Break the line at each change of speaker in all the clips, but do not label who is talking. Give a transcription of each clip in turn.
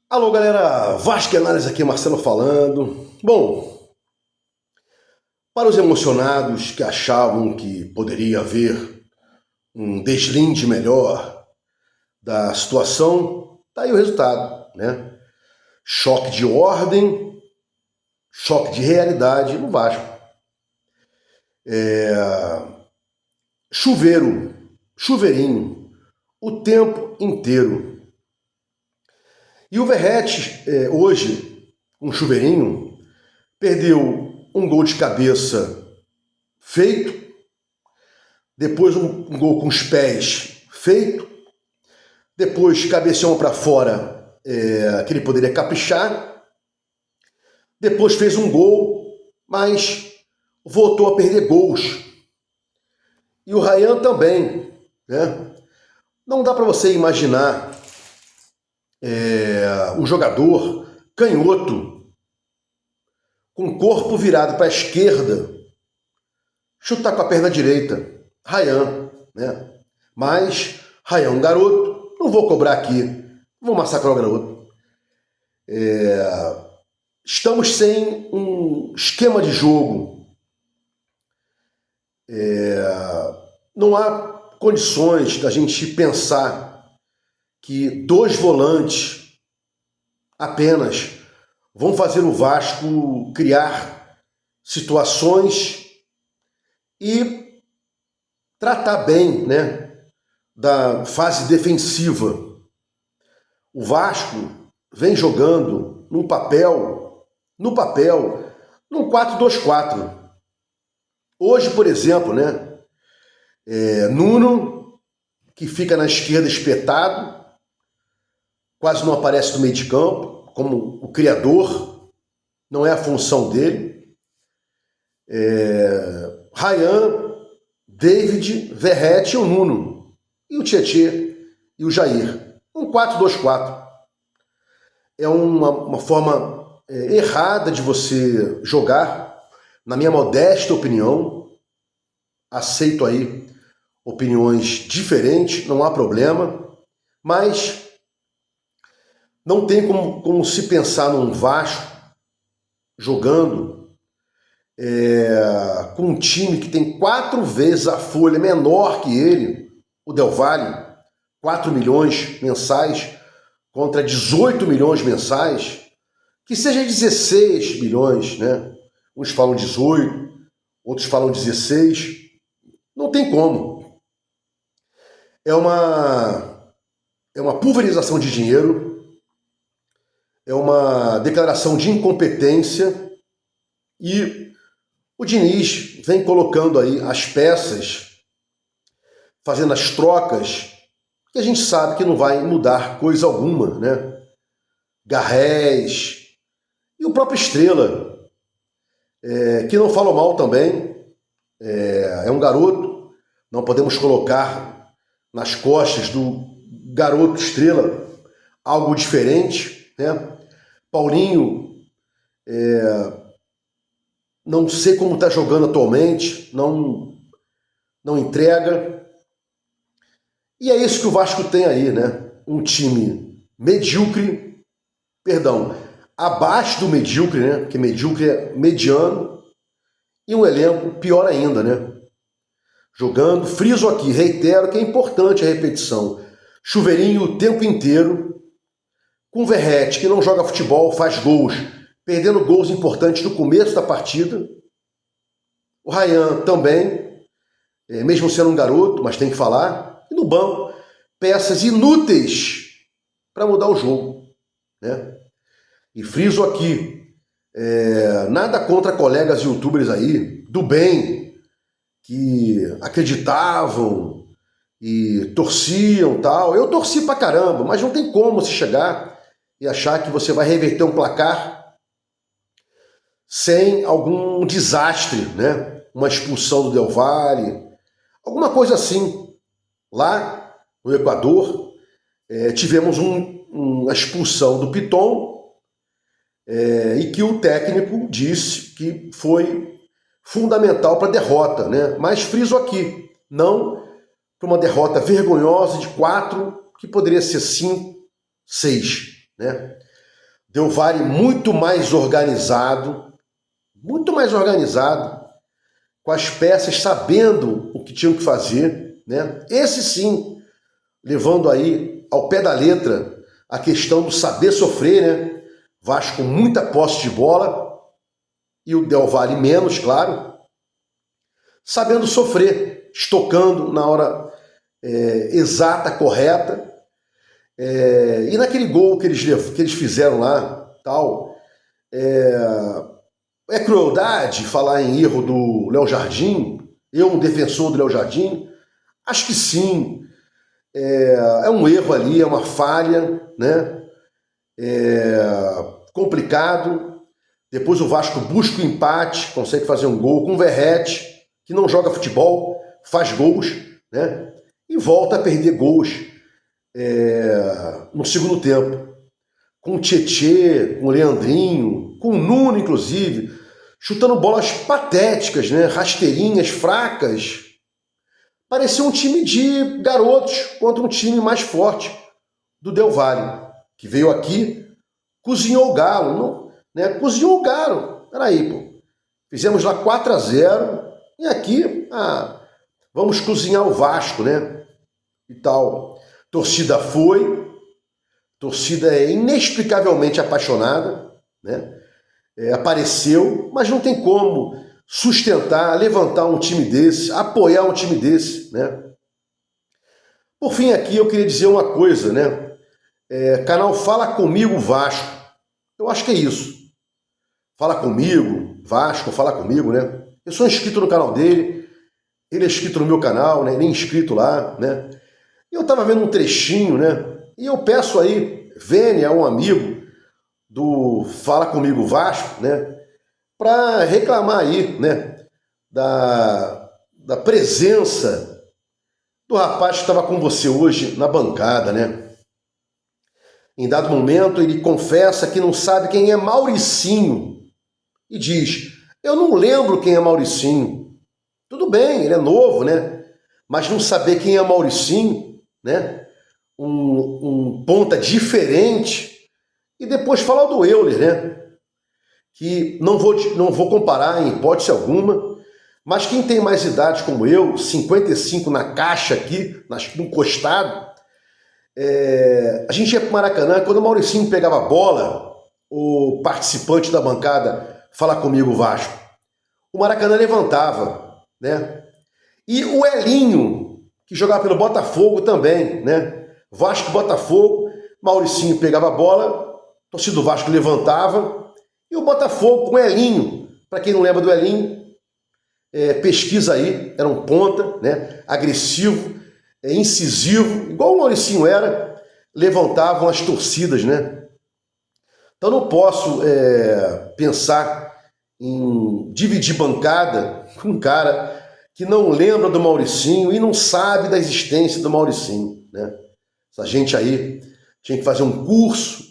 Alô, galera, Vasco Análise aqui, Marcelo falando. Bom, para os emocionados que achavam que poderia haver um deslinde melhor da situação, tá aí o resultado, né? Choque de ordem, choque de realidade no Vasco. Chuveirinho, o tempo inteiro. E o Verratti, hoje, um chuveirinho, perdeu um gol de cabeça feito, depois um gol com os pés feito, depois cabeceou para fora, que ele poderia caprichar, depois fez um gol, mas voltou a perder gols. E o Ryan também, né? Não dá para você imaginar um jogador canhoto, com o corpo virado para a esquerda, chutar com a perna direita. Ryan, né? Mas Ryan, um garoto, não vou cobrar aqui, não vou massacrar o garoto. Estamos sem um esquema de jogo. Não há condições da gente pensar que dois volantes apenas vão fazer o Vasco criar situações e tratar bem, né, da fase defensiva. O Vasco vem jogando no papel, num 4-2-4. Hoje, por exemplo, né, Nuno, que fica na esquerda espetado, quase não aparece no meio de campo, como o criador, não é a função dele. Ryan, David, Verratti e o Nuno, e o Tietê e o Jair. Um 4-2-4. É uma forma errada de você jogar, na minha modesta opinião. Aceito aí opiniões diferentes, não há problema, mas não tem como se pensar num Vasco jogando com um time que tem 4 vezes a folha menor que ele, o Del Valle, 4 milhões mensais contra 18 milhões mensais, que seja 16 milhões, né? Uns falam 18, outros falam 16, não tem como. É uma pulverização de dinheiro, é uma declaração de incompetência, e o Diniz vem colocando aí as peças, fazendo as trocas, que a gente sabe que não vai mudar coisa alguma, né? Garrés e o próprio Estrela, que não falou mal também, é um garoto, não podemos colocar nas costas do garoto Estrela algo diferente, né? Paulinho, não sei como está jogando atualmente, não entrega. E é isso que o Vasco tem aí, né? Um time medíocre, abaixo do medíocre, né? Porque medíocre é mediano, e um elenco pior ainda, né? Jogando, friso aqui, reitero que é importante a repetição. Chuveirinho o tempo inteiro, com Verratti, que não joga futebol, faz gols, perdendo gols importantes no começo da partida. O Ryan também, mesmo sendo um garoto, mas tem que falar. E no banco, peças inúteis para mudar o jogo, né? E friso aqui, nada contra colegas youtubers aí, do bem, que acreditavam e torciam tal. Eu torci pra caramba, mas não tem como se chegar e achar que você vai reverter um placar sem algum desastre, né? Uma expulsão do Del Valle, alguma coisa assim. Lá no Equador, tivemos uma expulsão do Piton, e que o técnico disse que foi fundamental para a derrota, né? Mas friso aqui, não para uma derrota vergonhosa de 4, que poderia ser 5, 6, né? Del Valle muito mais organizado, com as peças sabendo o que tinham que fazer, né? Esse sim, levando aí ao pé da letra a questão do saber sofrer, né? Vasco com muita posse de bola e o Del Valle menos, claro, sabendo sofrer, estocando na hora exata, correta. E naquele gol que eles fizeram lá, tal, é crueldade falar em erro do Léo Jardim? Eu, um defensor do Léo Jardim? Acho que sim. É um erro ali, é uma falha, né? Complicado. Depois o Vasco busca o empate, consegue fazer um gol com o Verratti, que não joga futebol, faz gols, né? E volta a perder gols no segundo tempo. Com o Tietê, com o Leandrinho, com o Nuno, inclusive, chutando bolas patéticas, né? Rasteirinhas, fracas. Parecia um time de garotos contra um time mais forte do Del Valle, que veio aqui, cozinhou o Galo, não, né? Cozinhou o Galo. Peraí, pô. Fizemos lá 4-0 e aqui, vamos cozinhar o Vasco, né? E tal. Torcida torcida é inexplicavelmente apaixonada, né? Apareceu, mas não tem como sustentar, levantar um time desse, apoiar um time desse, né? Por fim, aqui eu queria dizer uma coisa, né? Canal Fala Comigo Vasco. Eu acho que é isso. Fala comigo, Vasco, fala comigo, né? Eu sou inscrito no canal dele, ele é inscrito no meu canal, né? Nem inscrito lá, né? E eu tava vendo um trechinho, né? E eu peço aí, Vênia, um amigo do Fala Comigo Vasco, né? Para reclamar aí, né? Da presença do rapaz que estava com você hoje na bancada, né? Em dado momento, ele confessa que não sabe quem é Mauricinho e diz: eu não lembro quem é Mauricinho. Tudo bem, ele é novo, né? Mas não saber quem é Mauricinho, né? Um ponta diferente. E depois falar do Euler, né? Que não vou comparar em hipótese alguma, mas quem tem mais idade como eu, 55 na caixa aqui, no costado, a gente ia pro Maracanã, quando o Mauricinho pegava a bola, o participante da bancada, Fala Comigo Vasco, o Maracanã levantava, né? E o Elinho, que jogava pelo Botafogo também, né? Vasco, Botafogo, Mauricinho pegava a bola, torcida do Vasco levantava, e o Botafogo com o Elinho, para quem não lembra do Elinho, pesquisa aí, era um ponta, né? Agressivo, incisivo, igual o Mauricinho era, levantavam as torcidas, né? Então não posso pensar em dividir bancada com um cara que não lembra do Mauricinho e não sabe da existência do Mauricinho, né? Essa gente aí tinha que fazer um curso,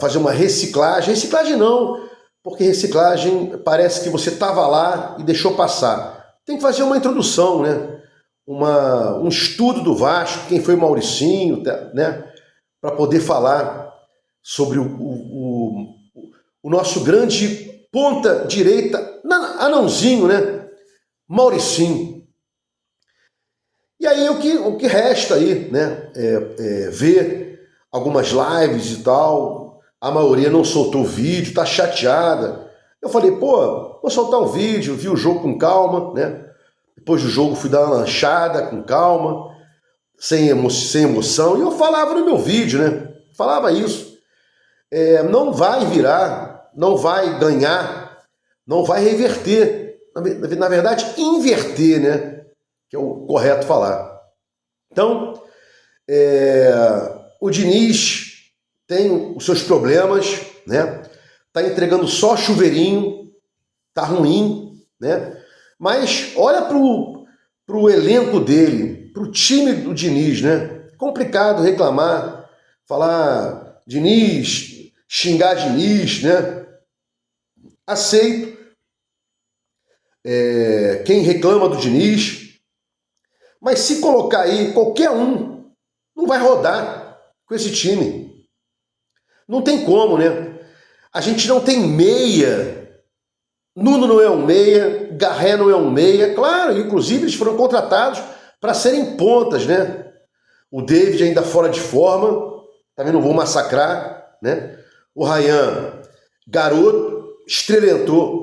fazer uma reciclagem. Reciclagem não, porque reciclagem parece que você estava lá e deixou passar. Tem que fazer uma introdução, né? Um estudo do Vasco, quem foi o Mauricinho, né? Para poder falar sobre o nosso grande ponta direita, anãozinho, né? Mauricinho. E aí o que resta aí, né? Ver algumas lives e tal. A maioria não soltou o vídeo, tá chateada. Eu falei, pô, vou soltar um vídeo, vi o jogo com calma, né? Depois do jogo fui dar uma lanchada com calma, sem emoção. E eu falava no meu vídeo, né? Falava isso. Não vai virar, não vai ganhar, não vai reverter. Na verdade, inverter, né? Que é o correto falar. Então, o Diniz tem os seus problemas, né? Tá entregando só chuveirinho, tá ruim, né? Mas olha pro elenco dele, pro time do Diniz, né? Complicado reclamar, falar Diniz, xingar Diniz, né? Aceito. Quem reclama do Diniz, mas se colocar aí qualquer um, não vai rodar com esse time. Não tem como, né? A gente não tem meia. Nuno não é um meia, Garré não é um meia. Claro, inclusive eles foram contratados para serem pontas, né? O David ainda fora de forma, também não vou massacrar, né? O Ryan, garoto,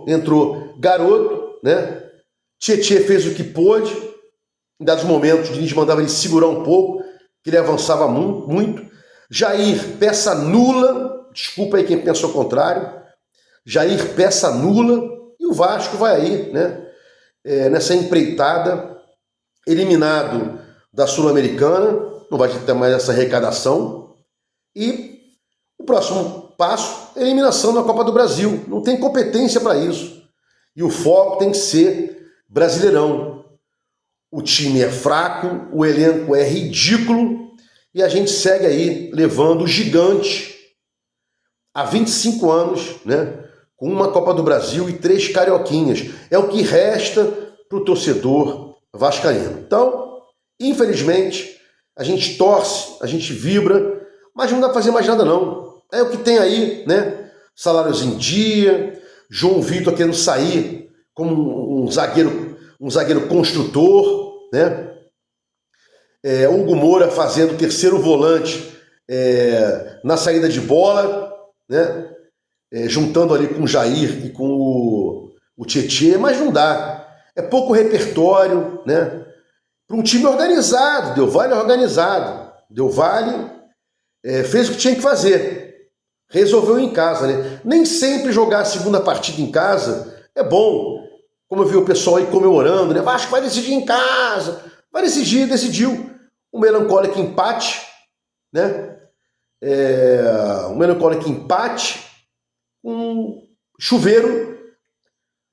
entrou garoto, né? Tietê fez o que pôde, em dados momentos o Diniz mandava ele segurar um pouco, que ele avançava muito. Jair, peça nula, desculpa aí quem pensou o contrário, Jair, peça nula, e o Vasco vai aí, né? Nessa empreitada, eliminado da Sul-Americana, não vai ter mais essa arrecadação, e o próximo passo é a eliminação da Copa do Brasil. Não tem competência para isso. E o foco tem que ser Brasileirão. O time é fraco, o elenco é ridículo e a gente segue aí levando o gigante há 25 anos, né? Com uma Copa do Brasil e 3 carioquinhas. É o que resta para o torcedor vascaíno. Então, infelizmente, a gente torce, a gente vibra, mas não dá para fazer mais nada não. É o que tem aí, né? Salários em dia, João Vitor querendo sair como um zagueiro construtor, né? Hugo Moura fazendo terceiro volante na saída de bola, né? Juntando ali com o Jair e com o Tietê, mas não dá. É pouco repertório, né? Para um time organizado, Del Valle é organizado. Del Valle fez o que tinha que fazer. Resolveu em casa, né? Nem sempre jogar a segunda partida em casa é bom. Como eu vi o pessoal aí comemorando, né? Vasco vai decidir em casa. Vai decidir, decidiu. Um melancólico empate, né? Um melancólico empate, um chuveiro,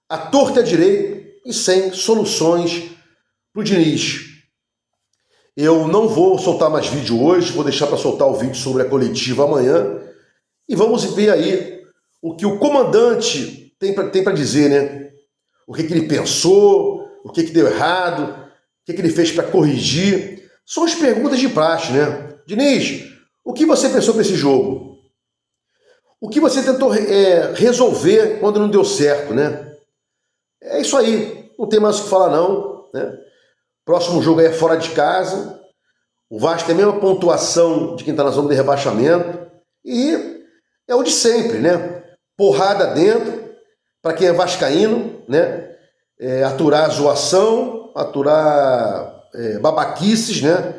à torta e à direita e sem soluções para o Diniz. Eu não vou soltar mais vídeo hoje, vou deixar para soltar o vídeo sobre a coletiva amanhã e vamos ver aí o que o comandante tem para dizer, né? O que ele pensou, o que deu errado, o que ele fez para corrigir. São as perguntas de praxe, né? Diniz, o que você pensou para esse jogo? O que você tentou resolver quando não deu certo, né? É isso aí, não tem mais o que falar não, né? Próximo jogo aí é fora de casa, o Vasco tem a mesma pontuação de quem está na zona de rebaixamento e é o de sempre, né? Porrada dentro, para quem é vascaíno, né? Aturar a zoação, aturar babaquices, né?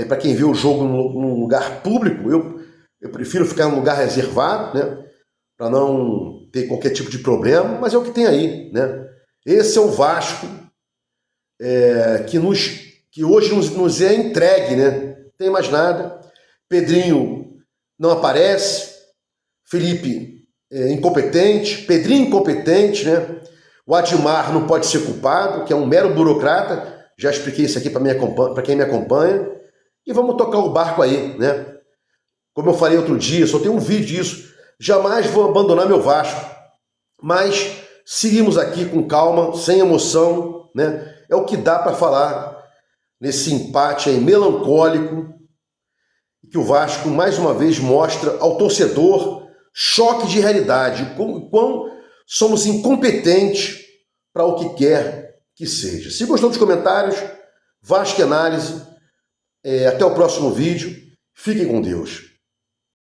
Para quem vê o jogo num lugar público, eu prefiro ficar em um lugar reservado, né? Para não ter qualquer tipo de problema, mas é o que tem aí, né? Esse é o Vasco que hoje nos é entregue, né? Não tem mais nada. Pedrinho não aparece, Felipe incompetente, Pedrinho incompetente, né? O Admar não pode ser culpado, que é um mero burocrata, já expliquei isso aqui para quem me acompanha, e vamos tocar o barco aí, né? Como eu falei outro dia, só tem um vídeo disso, jamais vou abandonar meu Vasco, mas seguimos aqui com calma, sem emoção, né? É o que dá para falar nesse empate aí melancólico, que o Vasco mais uma vez mostra ao torcedor choque de realidade, quão somos incompetentes para o que quer que seja. Se gostou dos comentários, Vasco Análise, até o próximo vídeo, fiquem com Deus.